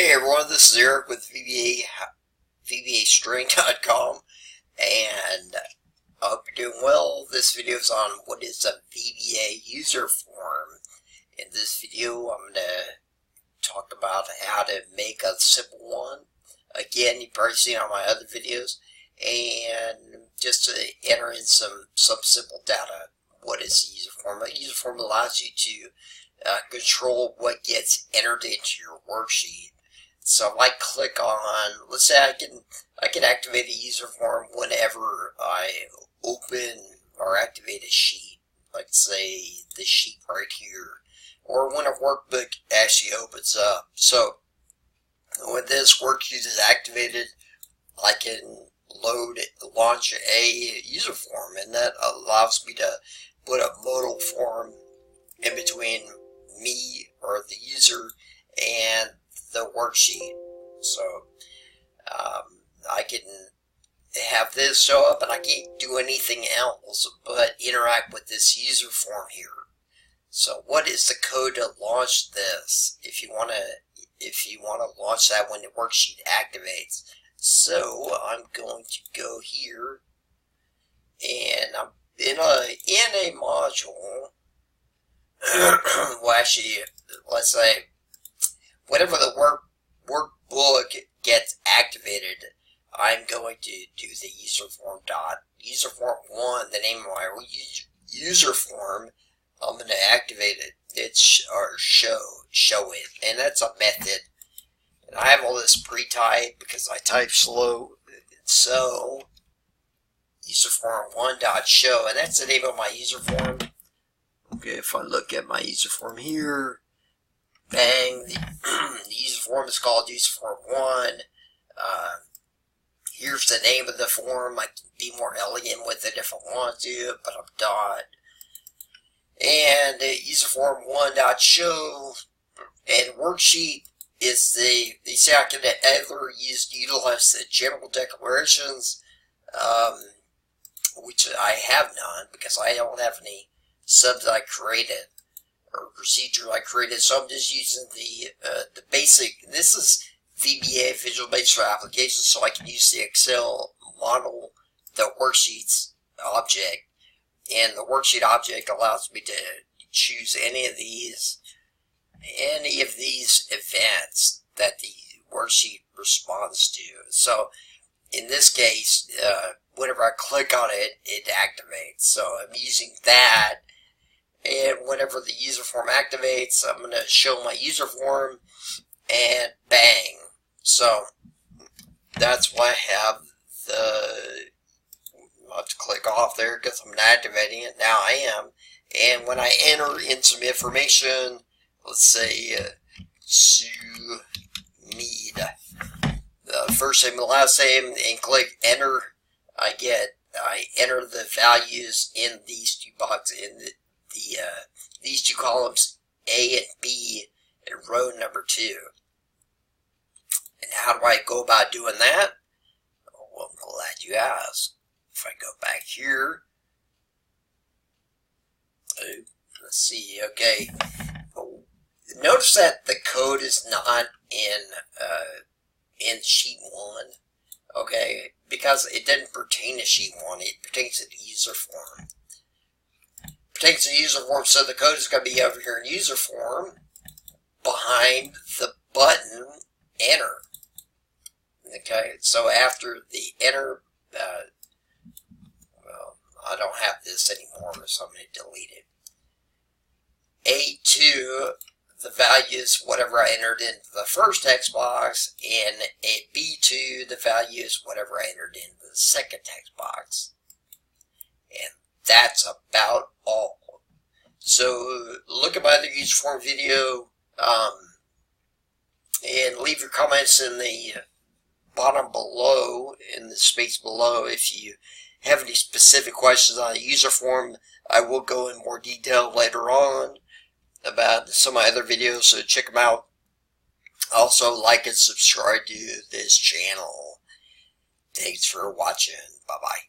Hey everyone, this is Eric with VBAstring.com, and I hope you're doing well. This video is on what is a VBA user form. In this video, I'm going to talk about how to make a simple one. Again, you've probably seen on my other videos, and just to enter in some simple data. What is a user form? A user form allows you to control what gets entered into your worksheet. So if I click on, let's say I can activate a user form whenever I open or activate a sheet, like say the sheet right here, or when a workbook actually opens up. So when this worksheet is activated, I can launch a user form, and that allows me to put a modal form in between me or the user and the worksheet. So I can have this show up, and I can't do anything else but interact with this user form here. So what is the code to launch this if you want to launch that when the worksheet activates? So I'm going to go here, and I'm in a module. Well, actually, let's say whenever the workbook gets activated, I'm going to do the userform1, the name of my user form. I'm going to activate it. Or show it, and that's a method. And I have all this pre-typed because I type slow. So userform1.show, and that's the name of my user form. Okay, if I look at my user form here, bang, the user form is called userform1. Here's the name of the form. I can be more elegant with it if I want to, but I'm not. And userform1.show, and worksheet is you see I can either utilize the general declarations, which I have none because I don't have any subs I created or procedure I created, so I'm just using the basic. This is VBA, Visual Basic for Applications, so I can use the Excel model, the worksheets object, and the worksheet object allows me to choose any of these events that the worksheet responds to. So in this case, whenever I click on it, it activates. So I'm using that. And whenever the user form activates, I'm going to show my user form, and bang. So that's why I have I'll have to click off there because I'm not activating it. Now I am. And when I enter in some information, let's say need the first name and the last name, and click enter, I enter the values in these two boxes, in these two columns, A and B, in row number 2. And how do I go about doing that? Well, I'm glad you asked. If I go back here, let's see, okay. Notice that the code is not in sheet 1, okay, because it doesn't pertain to sheet 1, it pertains to the user form. Pertains to the user form, so the code is going to be over here in user form behind the button enter. Okay, so after the enter, well, I don't have this anymore, so I'm going to delete it. A2, the values, whatever I entered into the first text box, and at B2, the values, whatever I entered into the second text box. And that's about all. So look at my other user form video, and leave your comments in the bottom below, in the space below. If you have any specific questions on the user form, I will go in more detail later on about some of my other videos, so check them out. Also, like and subscribe to this channel. Thanks for watching. Bye-bye.